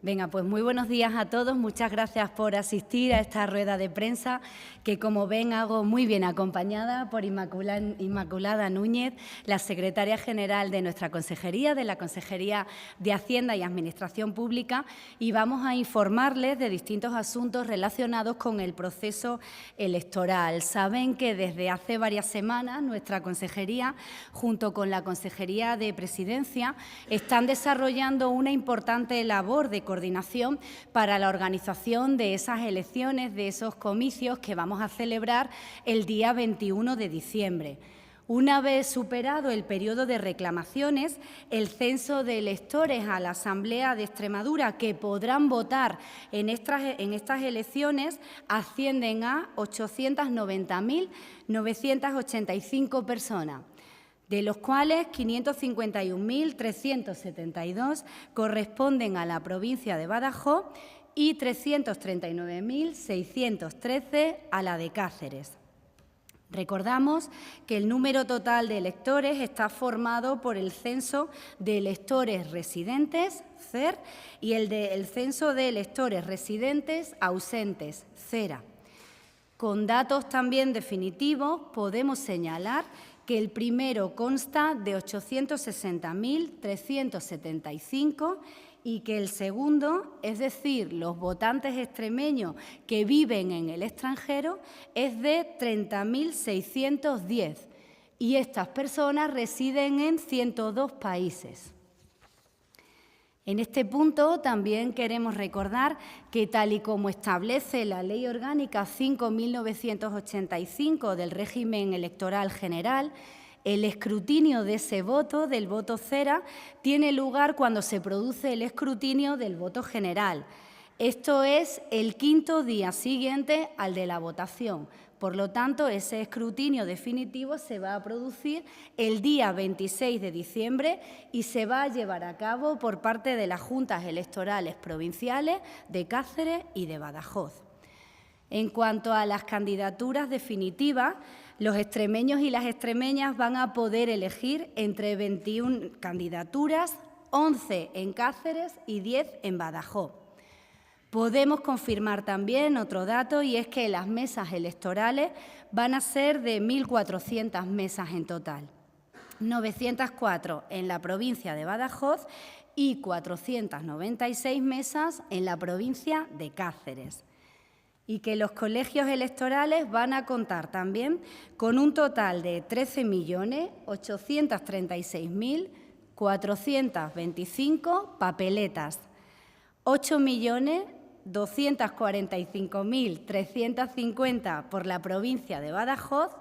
Venga, pues muy buenos días a todos. Muchas gracias por asistir a esta rueda de prensa que, como ven, hago muy bien acompañada por Inmaculada Núñez, la secretaria general de nuestra consejería, de la Consejería de Hacienda y Administración Pública, y vamos a informarles de distintos asuntos relacionados con el proceso electoral. Saben que desde hace varias semanas nuestra consejería, junto con la Consejería de Presidencia, están desarrollando una importante labor de coordinación para la organización de esas elecciones, de esos comicios que vamos a celebrar el día 21 de diciembre. Una vez superado el periodo de reclamaciones, el censo de electores a la Asamblea de Extremadura que podrán votar en estas elecciones ascienden a 890.985 personas, de los cuales 551.372 corresponden a la provincia de Badajoz y 339.613 a la de Cáceres. Recordamos que el número total de electores está formado por el censo de electores residentes, CER, y el censo de electores residentes ausentes, CERA. Con datos también definitivos podemos señalar que el primero consta de 860.375 y que el segundo, es decir, los votantes extremeños que viven en el extranjero, es de 30.610 y estas personas residen en 102 países. En este punto también queremos recordar que, tal y como establece la Ley Orgánica 5.985 del régimen electoral general, el escrutinio de ese voto, del voto CERA, tiene lugar cuando se produce el escrutinio del voto general. Esto es el quinto día siguiente al de la votación. Por lo tanto, ese escrutinio definitivo se va a producir el día 26 de diciembre y se va a llevar a cabo por parte de las juntas electorales provinciales de Cáceres y de Badajoz. En cuanto a las candidaturas definitivas, los extremeños y las extremeñas van a poder elegir entre 21 candidaturas, 11 en Cáceres y 10 en Badajoz. Podemos confirmar también otro dato, y es que las mesas electorales van a ser de 1.400 mesas en total, 904 en la provincia de Badajoz y 496 mesas en la provincia de Cáceres. Y que los colegios electorales van a contar también con un total de 13.836.425 papeletas, 8.245.350 por la provincia de Badajoz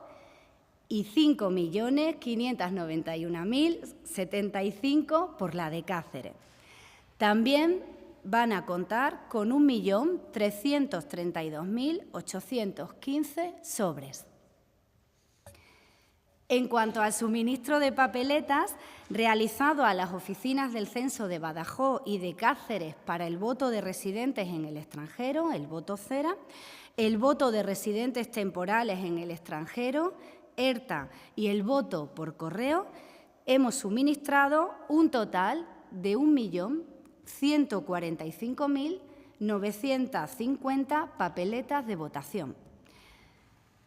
y 5.591.075 por la de Cáceres. También van a contar con 1.332.815 sobres. En cuanto al suministro de papeletas realizado a las oficinas del censo de Badajoz y de Cáceres para el voto de residentes en el extranjero, el voto CERA, el voto de residentes temporales en el extranjero, ERTA, y el voto por correo, hemos suministrado un total de 1.145.950 papeletas de votación.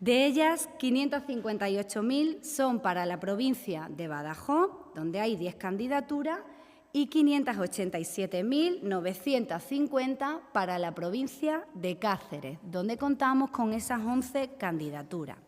De ellas, 558.000 son para la provincia de Badajoz, donde hay 10 candidaturas, y 587.950 para la provincia de Cáceres, donde contamos con esas 11 candidaturas.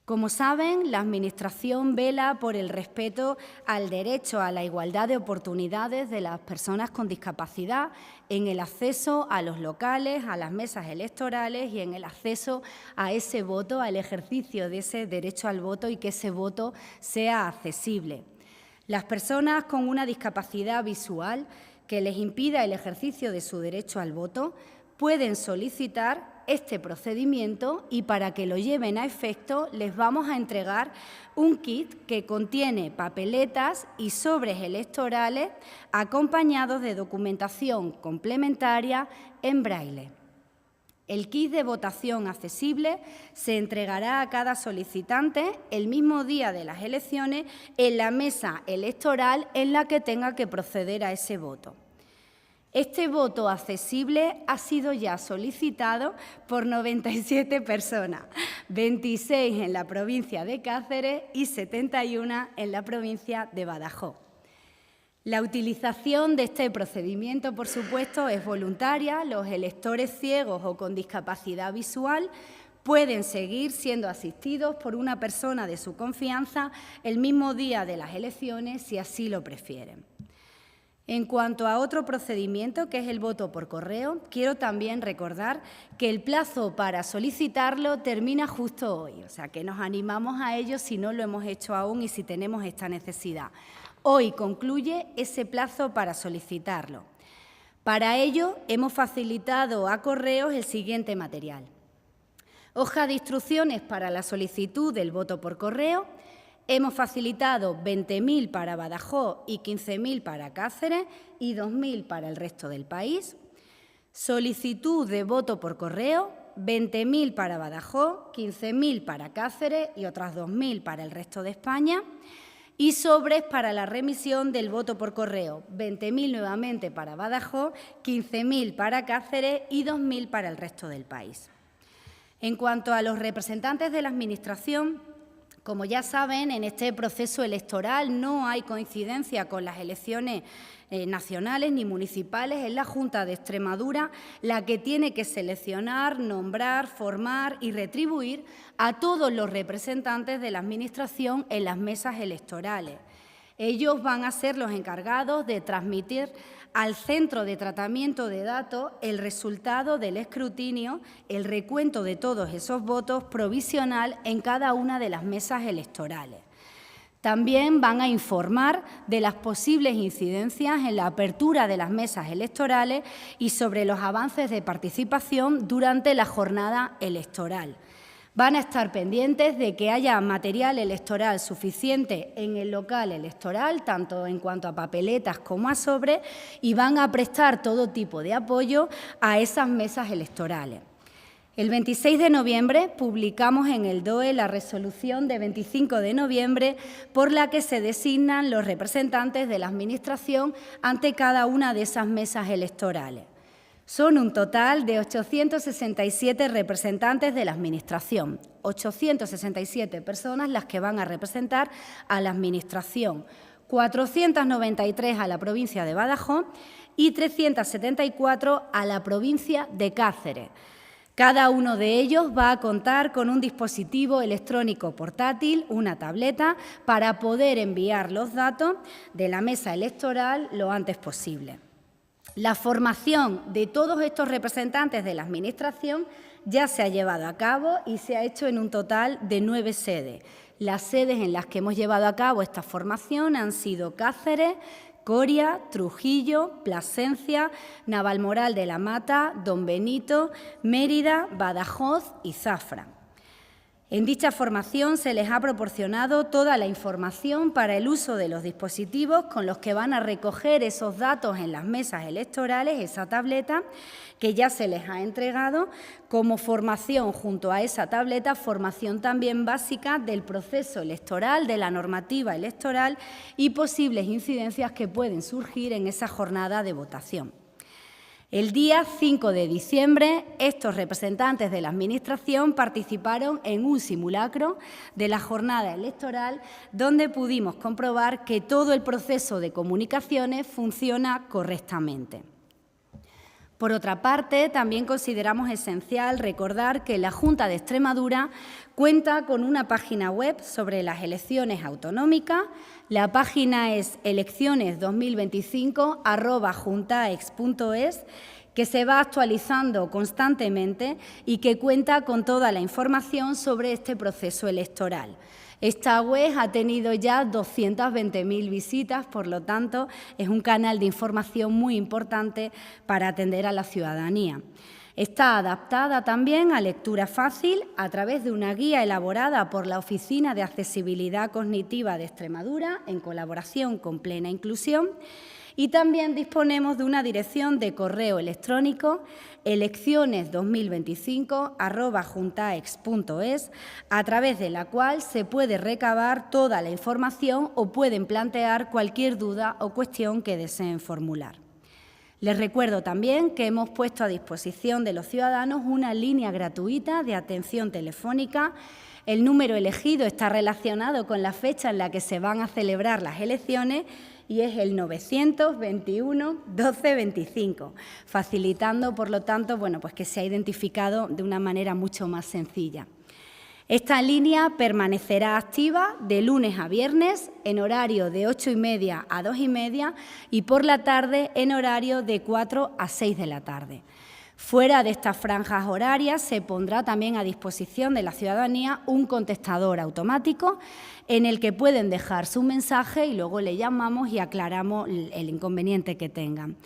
Como saben, la Administración vela por el respeto al derecho a la igualdad de oportunidades de las personas con discapacidad en el acceso a los locales, a las mesas electorales y en el acceso a ese voto, al ejercicio de ese derecho al voto y que ese voto sea accesible. Las personas con una discapacidad visual que les impida el ejercicio de su derecho al voto pueden solicitar este procedimiento y, para que lo lleven a efecto, les vamos a entregar un kit que contiene papeletas y sobres electorales acompañados de documentación complementaria en braille. El kit de votación accesible se entregará a cada solicitante el mismo día de las elecciones en la mesa electoral en la que tenga que proceder a ese voto. Este voto accesible ha sido ya solicitado por 97 personas, 26 en la provincia de Cáceres y 71 en la provincia de Badajoz. La utilización de este procedimiento, por supuesto, es voluntaria. Los electores ciegos o con discapacidad visual pueden seguir siendo asistidos por una persona de su confianza el mismo día de las elecciones, si así lo prefieren. En cuanto a otro procedimiento, que es el voto por correo, quiero también recordar que el plazo para solicitarlo termina justo hoy, o sea que nos animamos a ello si no lo hemos hecho aún y si tenemos esta necesidad. Hoy concluye ese plazo para solicitarlo. Para ello, hemos facilitado a Correos el siguiente material: hoja de instrucciones para la solicitud del voto por correo. Hemos facilitado 20.000 para Badajoz y 15.000 para Cáceres y 2.000 para el resto del país. Solicitud de voto por correo, 20.000 para Badajoz, 15.000 para Cáceres y otras 2.000 para el resto de España. Y sobres para la remisión del voto por correo, 20.000 nuevamente para Badajoz, 15.000 para Cáceres y 2.000 para el resto del país. En cuanto a los representantes de la Administración, como ya saben, en este proceso electoral no hay coincidencia con las elecciones nacionales ni municipales. Es la Junta de Extremadura la que tiene que seleccionar, nombrar, formar y retribuir a todos los representantes de la Administración en las mesas electorales. Ellos van a ser los encargados de transmitir al Centro de Tratamiento de Datos el resultado del escrutinio, el recuento de todos esos votos provisional en cada una de las mesas electorales. También van a informar de las posibles incidencias en la apertura de las mesas electorales y sobre los avances de participación durante la jornada electoral. Van a estar pendientes de que haya material electoral suficiente en el local electoral, tanto en cuanto a papeletas como a sobres, y van a prestar todo tipo de apoyo a esas mesas electorales. El 26 de noviembre publicamos en el DOE la resolución de 25 de noviembre por la que se designan los representantes de la Administración ante cada una de esas mesas electorales. Son un total de 867 representantes de la Administración, 867 personas las que van a representar a la Administración, 493 a la provincia de Badajoz y 374 a la provincia de Cáceres. Cada uno de ellos va a contar con un dispositivo electrónico portátil, una tableta, para poder enviar los datos de la mesa electoral lo antes posible. La formación de todos estos representantes de la Administración ya se ha llevado a cabo y se ha hecho en un total de 9 sedes. Las sedes en las que hemos llevado a cabo esta formación han sido Cáceres, Coria, Trujillo, Plasencia, Navalmoral de la Mata, Don Benito, Mérida, Badajoz y Zafra. En dicha formación se les ha proporcionado toda la información para el uso de los dispositivos con los que van a recoger esos datos en las mesas electorales, esa tableta que ya se les ha entregado como formación junto a esa tableta, formación también básica del proceso electoral, de la normativa electoral y posibles incidencias que pueden surgir en esa jornada de votación. El día 5 de diciembre, estos representantes de la Administración participaron en un simulacro de la jornada electoral donde pudimos comprobar que todo el proceso de comunicaciones funciona correctamente. Por otra parte, también consideramos esencial recordar que la Junta de Extremadura cuenta con una página web sobre las elecciones autonómicas. La página es elecciones2025@juntaex.es, que se va actualizando constantemente y que cuenta con toda la información sobre este proceso electoral. Esta web ha tenido ya 220.000 visitas, por lo tanto, es un canal de información muy importante para atender a la ciudadanía. Está adaptada también a lectura fácil a través de una guía elaborada por la Oficina de Accesibilidad Cognitiva de Extremadura en colaboración con Plena Inclusión. Y también disponemos de una dirección de correo electrónico elecciones2025@juntaex.es, a través de la cual se puede recabar toda la información o pueden plantear cualquier duda o cuestión que deseen formular. Les recuerdo también que hemos puesto a disposición de los ciudadanos una línea gratuita de atención telefónica. El número elegido está relacionado con la fecha en la que se van a celebrar las elecciones y es el 921 12 25, facilitando, por lo tanto, pues que se ha identificado de una manera mucho más sencilla. Esta línea permanecerá activa de lunes a viernes en horario de 8:30 a 2:30 y por la tarde en horario de 4 a 6 de la tarde. Fuera de estas franjas horarias se pondrá también a disposición de la ciudadanía un contestador automático en el que pueden dejar su mensaje y luego le llamamos y aclaramos el inconveniente que tengan.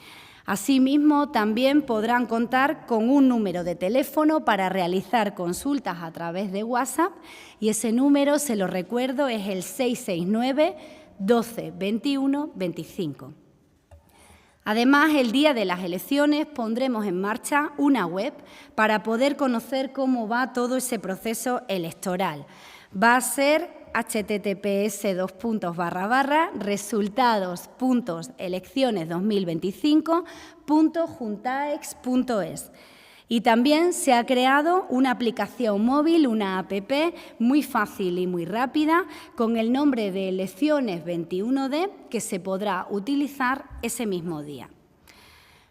Asimismo, también podrán contar con un número de teléfono para realizar consultas a través de WhatsApp y ese número, se lo recuerdo, es el 669 12 21 25. Además, el día de las elecciones pondremos en marcha una web para poder conocer cómo va todo ese proceso electoral. Va a ser https://resultados.elecciones2025.juntaex.es. Y también se ha creado una aplicación móvil, una app muy fácil y muy rápida, con el nombre de Elecciones 21D, que se podrá utilizar ese mismo día.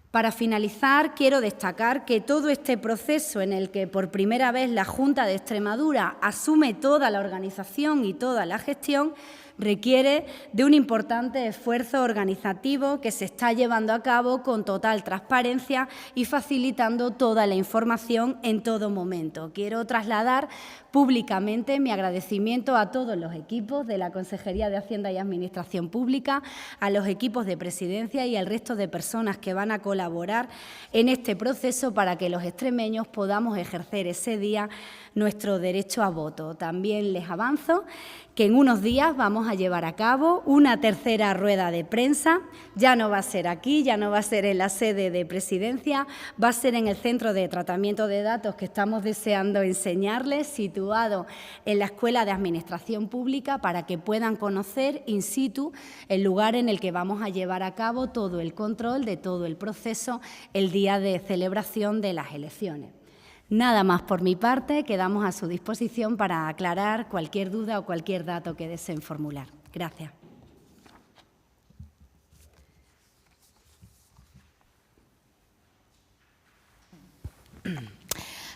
Para finalizar, quiero destacar que todo este proceso en el que por primera vez la Junta de Extremadura asume toda la organización y toda la gestión requiere de un importante esfuerzo organizativo que se está llevando a cabo con total transparencia y facilitando toda la información en todo momento. Quiero trasladar públicamente mi agradecimiento a todos los equipos de la Consejería de Hacienda y Administración Pública, a los equipos de presidencia y al resto de personas que van a colaborar en este proceso para que los extremeños podamos ejercer ese día nuestro derecho a voto. También les avanzo que en unos días vamos a llevar a cabo una tercera rueda de prensa. Ya no va a ser aquí, ya no va a ser en la sede de Presidencia, va a ser en el Centro de Tratamiento de Datos que estamos deseando enseñarles, situado en la Escuela de Administración Pública, para que puedan conocer in situ el lugar en el que vamos a llevar a cabo todo el control de todo el proceso el día de celebración de las elecciones. Nada más por mi parte, quedamos a su disposición para aclarar cualquier duda o cualquier dato que deseen formular. Gracias.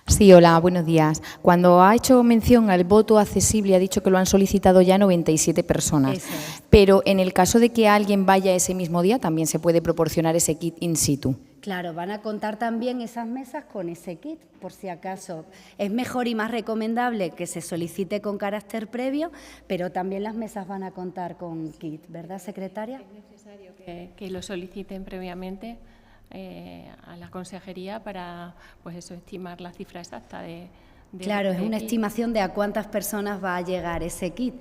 Sí, hola, buenos días. Cuando ha hecho mención al voto accesible, ha dicho que lo han solicitado ya 97 personas. Eso es. Pero en el caso de que alguien vaya ese mismo día, también se puede proporcionar ese kit in situ. Claro, van a contar también esas mesas con ese kit, por si acaso. Es mejor y más recomendable que se solicite con carácter previo, pero también las mesas van a contar con kit, ¿verdad, secretaria? Es necesario que lo soliciten previamente a la consejería para, pues eso, estimar la cifra exacta de Claro, es una estimación de a cuántas personas va a llegar ese kit.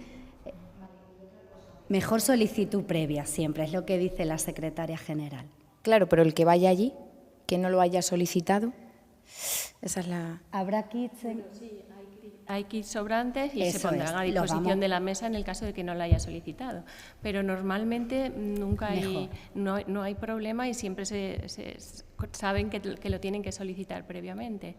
Mejor solicitud previa siempre, es lo que dice la secretaria general. Claro, pero el que vaya allí, que no lo haya solicitado, esa es la... ¿Habrá kits? Sí, hay kits sobrantes y Eso se pondrán es, a disposición de la mesa en el caso de que no lo haya solicitado. Pero normalmente nunca hay, no hay problema y siempre saben que lo tienen que solicitar previamente.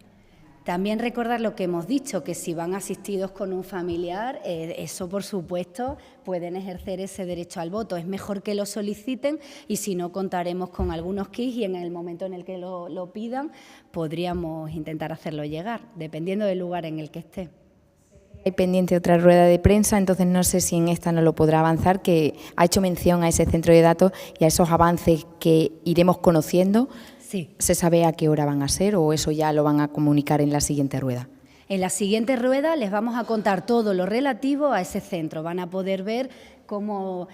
También recordar lo que hemos dicho, que si van asistidos con un familiar, eso por supuesto pueden ejercer ese derecho al voto. Es mejor que lo soliciten y si no contaremos con algunos kits y en el momento en el que lo pidan podríamos intentar hacerlo llegar, dependiendo del lugar en el que esté. Hay pendiente otra rueda de prensa, entonces no sé si en esta no lo podrá avanzar, que ha hecho mención a ese centro de datos y a esos avances que iremos conociendo. Sí. ¿Se sabe a qué hora van a ser o eso ya lo van a comunicar en la siguiente rueda? En la siguiente rueda les vamos a contar todo lo relativo a ese centro. Van a poder ver cómo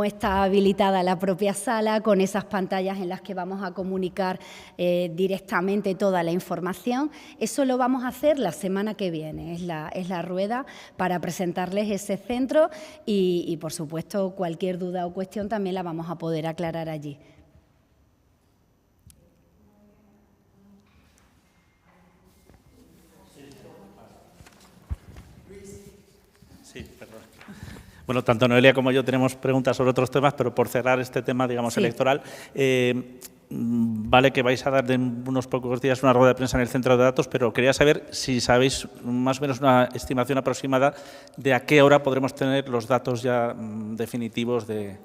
está habilitada la propia sala, con esas pantallas en las que vamos a comunicar directamente toda la información. Eso lo vamos a hacer la semana que viene, es la rueda para presentarles ese centro y, por supuesto, cualquier duda o cuestión también la vamos a poder aclarar allí. Sí, perdón. Bueno, tanto Noelia como yo tenemos preguntas sobre otros temas, pero por cerrar este tema, digamos, sí, electoral, vale que vais a dar de unos pocos días una rueda de prensa en el centro de datos, pero quería saber si sabéis más o menos una estimación aproximada de a qué hora podremos tener los datos ya definitivos de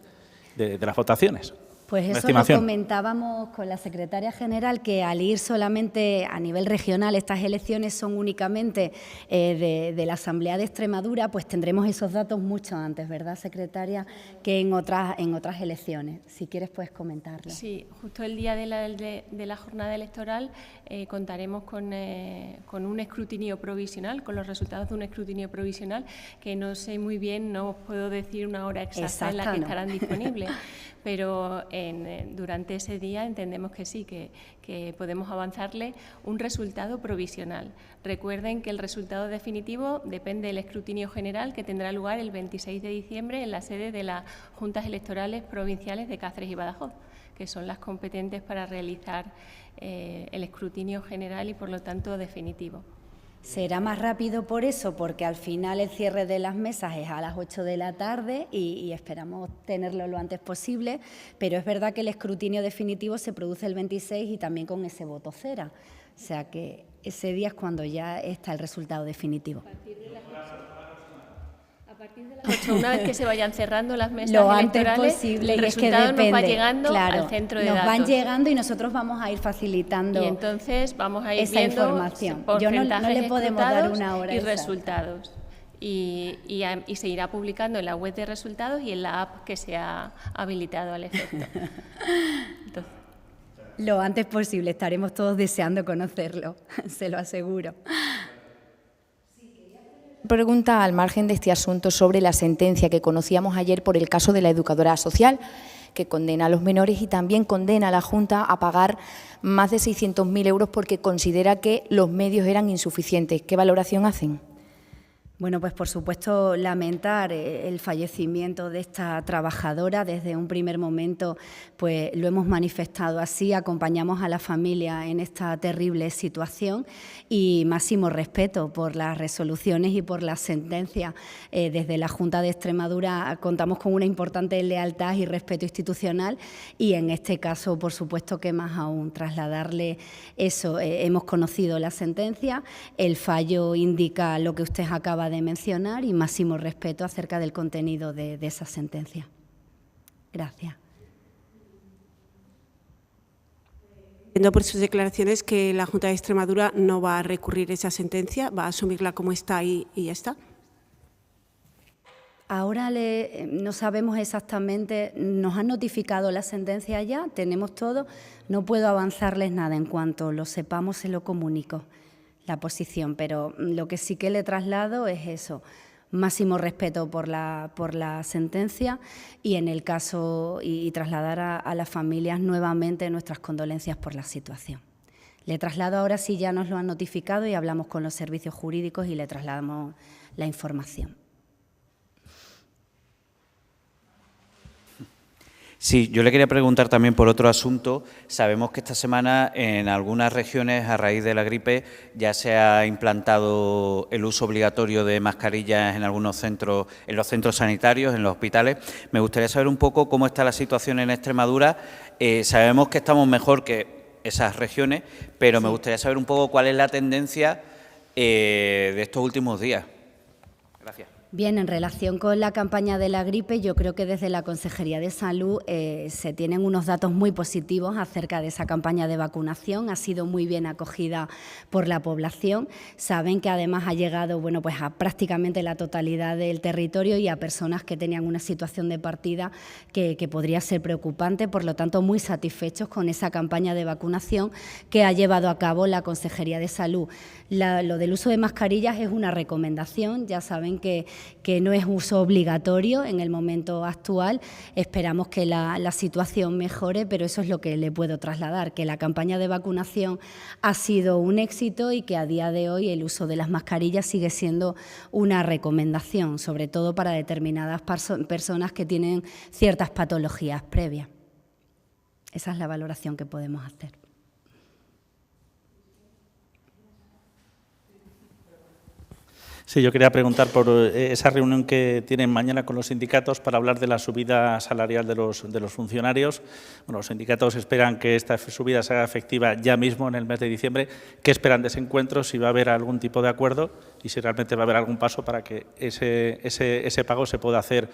las votaciones. Pues eso lo comentábamos con la secretaria general, que al ir solamente a nivel regional, estas elecciones son únicamente de la Asamblea de Extremadura, pues tendremos esos datos mucho antes, ¿verdad, secretaria?, que en otras elecciones. Si quieres, puedes comentarlo. Sí, justo el día de la jornada electoral contaremos con un escrutinio provisional, con los resultados de un escrutinio provisional, que no sé muy bien, no os puedo decir una hora exacta en la que estarán disponibles, pero durante ese día entendemos que sí, que podemos avanzarle un resultado provisional. Recuerden que el resultado definitivo depende del escrutinio general, que tendrá lugar el 26 de diciembre en la sede de las Juntas Electorales Provinciales de Cáceres y Badajoz, que son las competentes para realizar el escrutinio general y, por lo tanto, definitivo. Será más rápido por eso, porque al final el cierre de las mesas es a las 8 de la tarde y esperamos tenerlo lo antes posible, pero es verdad que el escrutinio definitivo se produce el 26 y también con ese voto cera. O sea que ese día es cuando ya está el resultado definitivo. A partir de las 8, una vez que se vayan cerrando las mesas lo antes electorales, posible, el resultado nos va llegando al centro de datos. Nos van llegando y nosotros vamos a ir facilitando. Y entonces vamos a ir esa viendo información. Yo no le podemos dar una hora y exacta. Resultados. Y se irá publicando en la web de resultados y en la app que se ha habilitado al efecto. Entonces, lo antes posible, estaremos todos deseando conocerlo, se lo aseguro. Pregunta al margen de este asunto sobre la sentencia que conocíamos ayer por el caso de la educadora social, que condena a los menores y también condena a la Junta a pagar más de 600.000 euros porque considera que los medios eran insuficientes. ¿Qué valoración hacen? Bueno, pues por supuesto lamentar el fallecimiento de esta trabajadora. Desde un primer momento pues lo hemos manifestado así, acompañamos a la familia en esta terrible situación y máximo respeto por las resoluciones y por las sentencias. Desde la Junta de Extremadura contamos con una importante lealtad y respeto institucional y en este caso, por supuesto, que más aún trasladarle eso. Hemos conocido la sentencia, el fallo indica lo que usted acaba de mencionar y máximo respeto acerca del contenido de esa sentencia. Gracias. Entiendo por sus declaraciones que la Junta de Extremadura no va a recurrir esa sentencia, va a asumirla como está y ya está. Ahora no sabemos exactamente, nos han notificado la sentencia ya, tenemos todo, no puedo avanzarles nada, en cuanto lo sepamos se lo comunico. La posición, pero lo que sí que le traslado es eso, máximo respeto por la sentencia y en el caso y trasladar a las familias nuevamente nuestras condolencias por la situación. Le traslado ahora sí ya nos lo han notificado y hablamos con los servicios jurídicos y le trasladamos la información. Sí, yo le quería preguntar también por otro asunto. Sabemos que esta semana en algunas regiones, a raíz de la gripe, ya se ha implantado el uso obligatorio de mascarillas en algunos centros, en los centros sanitarios, en los hospitales. Me gustaría saber un poco cómo está la situación en Extremadura. Sabemos que estamos mejor que esas regiones, pero sí, me gustaría saber un poco cuál es la tendencia de estos últimos días. Gracias. Bien, en relación con la campaña de la gripe, yo creo que desde la Consejería de Salud se tienen unos datos muy positivos acerca de esa campaña de vacunación. Ha sido muy bien acogida por la población. Saben que además ha llegado pues a prácticamente la totalidad del territorio y a personas que tenían una situación de partida que podría ser preocupante. Por lo tanto, muy satisfechos con esa campaña de vacunación que ha llevado a cabo la Consejería de Salud. Lo del uso de mascarillas es una recomendación. Ya saben que no es uso obligatorio en el momento actual. Esperamos que la situación mejore, pero eso es lo que le puedo trasladar, que la campaña de vacunación ha sido un éxito y que a día de hoy el uso de las mascarillas sigue siendo una recomendación, sobre todo para determinadas personas que tienen ciertas patologías previas. Esa es la valoración que podemos hacer. Sí, yo quería preguntar por esa reunión que tienen mañana con los sindicatos para hablar de la subida salarial de los funcionarios. Bueno, los sindicatos esperan que esta subida se haga efectiva ya mismo en el mes de diciembre. ¿Qué esperan de ese encuentro? Si va a haber algún tipo de acuerdo y si realmente va a haber algún paso para que ese pago se pueda hacer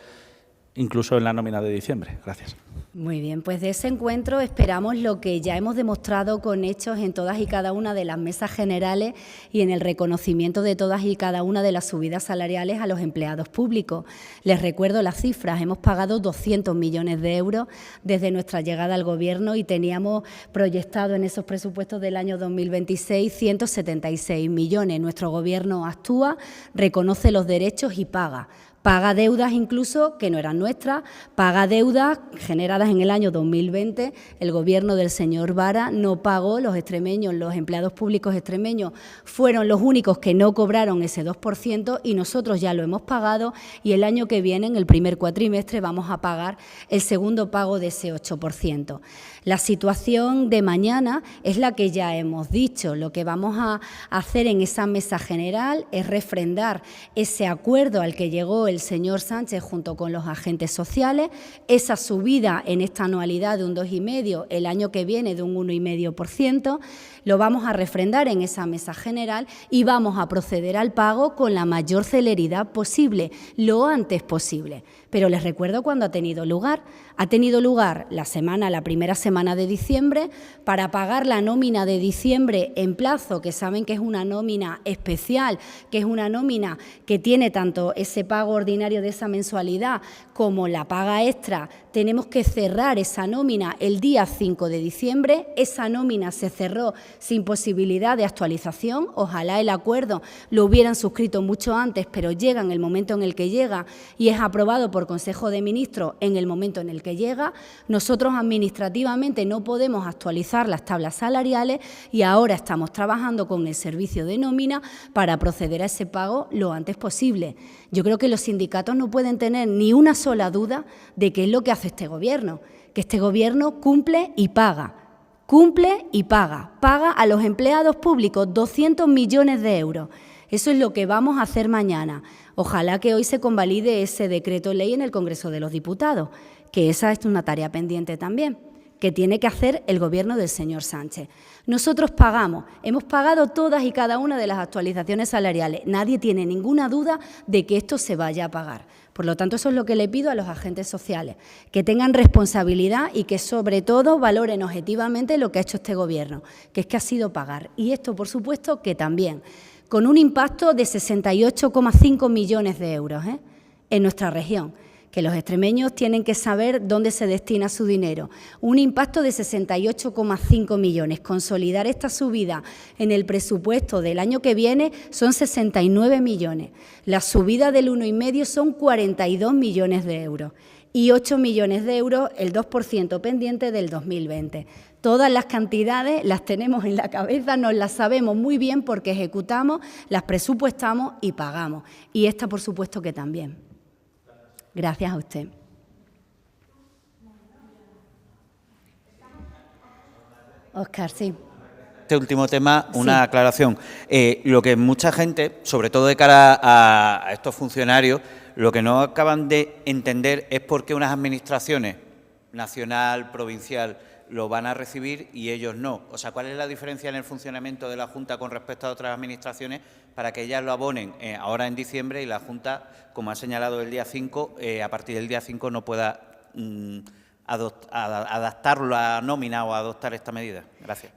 incluso en la nómina de diciembre. Gracias. Muy bien, pues de ese encuentro esperamos lo que ya hemos demostrado con hechos en todas y cada una de las mesas generales y en el reconocimiento de todas y cada una de las subidas salariales a los empleados públicos. Les recuerdo las cifras, hemos pagado 200 millones de euros desde nuestra llegada al Gobierno y teníamos proyectado en esos presupuestos del año 2026 176 millones. Nuestro Gobierno actúa, reconoce los derechos y paga. Paga deudas incluso que no eran nuestras, paga deudas generadas en el año 2020. El Gobierno del señor Vara no pagó, los extremeños, los empleados públicos extremeños fueron los únicos que no cobraron ese 2% y nosotros ya lo hemos pagado y el año que viene, en el primer cuatrimestre, vamos a pagar el segundo pago de ese 8%. La situación de mañana es la que ya hemos dicho. Lo que vamos a hacer en esa mesa general es refrendar ese acuerdo al que llegó el señor Sánchez junto con los agentes sociales, esa subida en esta anualidad de un 2,5%, el año que viene de un 1,5%, lo vamos a refrendar en esa mesa general y vamos a proceder al pago con la mayor celeridad posible, lo antes posible. Pero les recuerdo cuándo ha tenido lugar. Ha tenido lugar la primera semana de diciembre, para pagar la nómina de diciembre en plazo, que saben que es una nómina especial, que es una nómina que tiene tanto ese pago ordinario de esa mensualidad como la paga extra. Tenemos que cerrar esa nómina el día 5 de diciembre. Esa nómina se cerró sin posibilidad de actualización. Ojalá el acuerdo lo hubieran suscrito mucho antes, pero llega en el momento en el que llega y es aprobado por Consejo de Ministros en el momento en el que llega. Nosotros administrativamente no podemos actualizar las tablas salariales y ahora estamos trabajando con el servicio de nómina para proceder a ese pago lo antes posible. Yo creo que los sindicatos no pueden tener ni una sola duda de qué es lo que hace este Gobierno, que este Gobierno cumple y paga. Cumple y paga. Paga a los empleados públicos 200 millones de euros. Eso es lo que vamos a hacer mañana. Ojalá que hoy se convalide ese decreto ley en el Congreso de los Diputados, que esa es una tarea pendiente también, que tiene que hacer el Gobierno del señor Sánchez. Nosotros pagamos, hemos pagado todas y cada una de las actualizaciones salariales. Nadie tiene ninguna duda de que esto se vaya a pagar. Por lo tanto, eso es lo que le pido a los agentes sociales, que tengan responsabilidad y que, sobre todo, valoren objetivamente lo que ha hecho este Gobierno, que es que ha sido pagar. Y esto, por supuesto, que también, con un impacto de 68,5 millones de euros en nuestra región, que los extremeños tienen que saber dónde se destina su dinero. Un impacto de 68,5 millones. Consolidar esta subida en el presupuesto del año que viene son 69 millones. La subida del 1,5 son 42 millones de euros. Y 8 millones de euros, el 2% pendiente del 2020. Todas las cantidades las tenemos en la cabeza, nos las sabemos muy bien porque ejecutamos, las presupuestamos y pagamos. Y esta, por supuesto, que también. Gracias a usted. Óscar, sí. Este último tema, una aclaración. Lo que mucha gente, sobre todo de cara a estos funcionarios, lo que no acaban de entender es por qué unas administraciones, nacional, provincial, lo van a recibir y ellos no. O sea, ¿cuál es la diferencia en el funcionamiento de la Junta con respecto a otras administraciones para que ellas lo abonen ahora en diciembre y la Junta, como ha señalado el día 5, a partir del día 5 no pueda adaptar la nómina o adoptar esta medida? Gracias.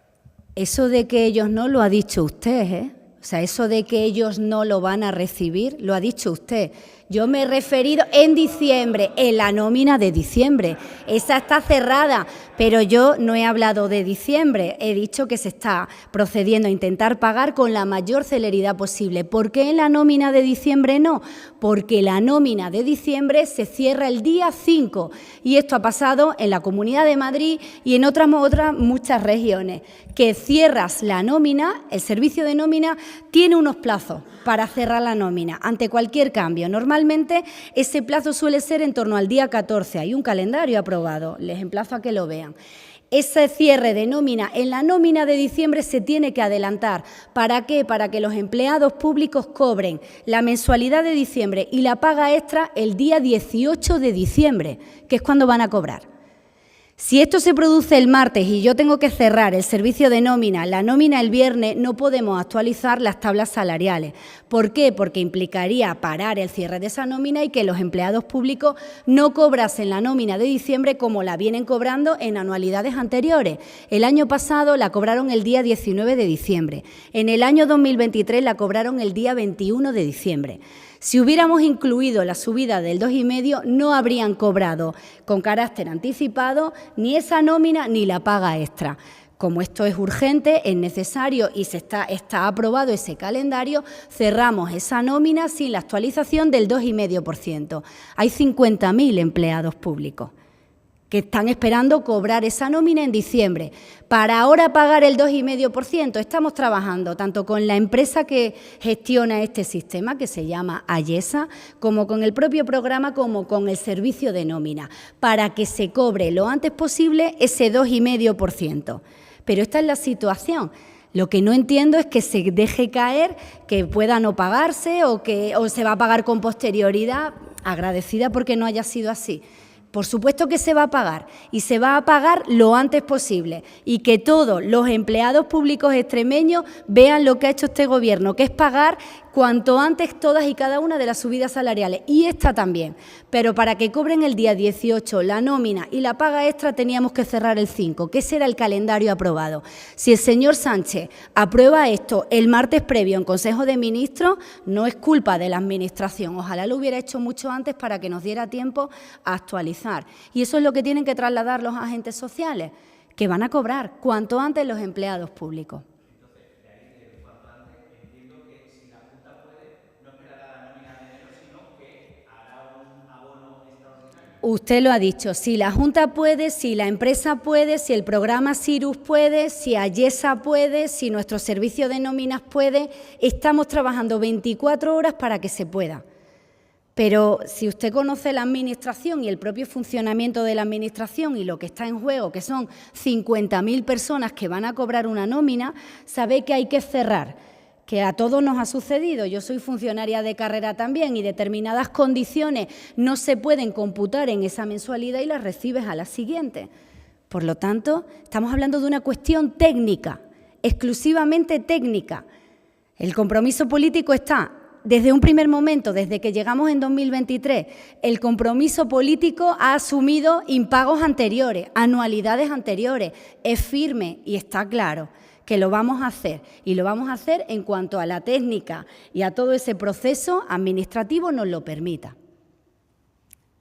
Eso de que ellos no lo ha dicho usted, O sea, eso de que ellos no lo van a recibir, lo ha dicho usted. Yo me he referido en diciembre, en la nómina de diciembre. Esa está cerrada, pero yo no he hablado de diciembre. He dicho que se está procediendo a intentar pagar con la mayor celeridad posible. ¿Por qué en la nómina de diciembre no? Porque la nómina de diciembre se cierra el día 5 y esto ha pasado en la Comunidad de Madrid y en otras muchas regiones, que cierras la nómina, el servicio de nómina tiene unos plazos para cerrar la nómina ante cualquier cambio. Normalmente ese plazo suele ser en torno al día 14, hay un calendario aprobado, les emplazo a que lo vean. Ese cierre de nómina en la nómina de diciembre se tiene que adelantar. ¿Para qué? Para que los empleados públicos cobren la mensualidad de diciembre y la paga extra el día 18 de diciembre, que es cuando van a cobrar. Si esto se produce el martes y yo tengo que cerrar el servicio de nómina, la nómina el viernes, no podemos actualizar las tablas salariales. ¿Por qué? Porque implicaría parar el cierre de esa nómina y que los empleados públicos no cobrasen la nómina de diciembre como la vienen cobrando en anualidades anteriores. El año pasado la cobraron el día 19 de diciembre. En el año 2023 la cobraron el día 21 de diciembre. Si hubiéramos incluido la subida del 2,5, no habrían cobrado con carácter anticipado ni esa nómina ni la paga extra. Como esto es urgente, es necesario y está aprobado ese calendario, cerramos esa nómina sin la actualización del 2,5%. Hay 50.000 empleados públicos que están esperando cobrar esa nómina en diciembre. Para ahora pagar el 2,5%, estamos trabajando tanto con la empresa que gestiona este sistema, que se llama Ayesa, como con el propio programa, como con el servicio de nómina, para que se cobre lo antes posible ese 2,5%. Pero esta es la situación. Lo que no entiendo es que se deje caer, que pueda no pagarse o se va a pagar con posterioridad. Agradecida porque no haya sido así. Por supuesto que se va a pagar y se va a pagar lo antes posible y que todos los empleados públicos extremeños vean lo que ha hecho este Gobierno, que es pagar cuanto antes todas y cada una de las subidas salariales, y esta también. Pero para que cobren el día 18 la nómina y la paga extra teníamos que cerrar el 5, que ese era el calendario aprobado. Si el señor Sánchez aprueba esto el martes previo en Consejo de Ministros, no es culpa de la Administración. Ojalá lo hubiera hecho mucho antes para que nos diera tiempo a actualizar. Y eso es lo que tienen que trasladar los agentes sociales, que van a cobrar cuanto antes los empleados públicos. Usted lo ha dicho, si la Junta puede, si la empresa puede, si el programa Sirus puede, si Ayesa puede, si nuestro servicio de nóminas puede, estamos trabajando 24 horas para que se pueda. Pero si usted conoce la Administración y el propio funcionamiento de la Administración y lo que está en juego, que son 50.000 personas que van a cobrar una nómina, sabe que hay que cerrar. Que a todos nos ha sucedido, yo soy funcionaria de carrera también y determinadas condiciones no se pueden computar en esa mensualidad y las recibes a la siguiente. Por lo tanto, estamos hablando de una cuestión técnica, exclusivamente técnica. El compromiso político está desde un primer momento, desde que llegamos en 2023, el compromiso político ha asumido impagos anteriores, anualidades anteriores, es firme y está claro que lo vamos a hacer, y lo vamos a hacer en cuanto a la técnica y a todo ese proceso administrativo nos lo permita.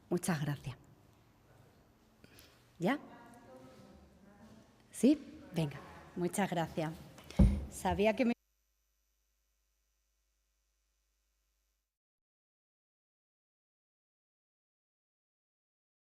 Muchas gracias. ¿Ya? ¿Sí? Venga, muchas gracias. Sabía que me...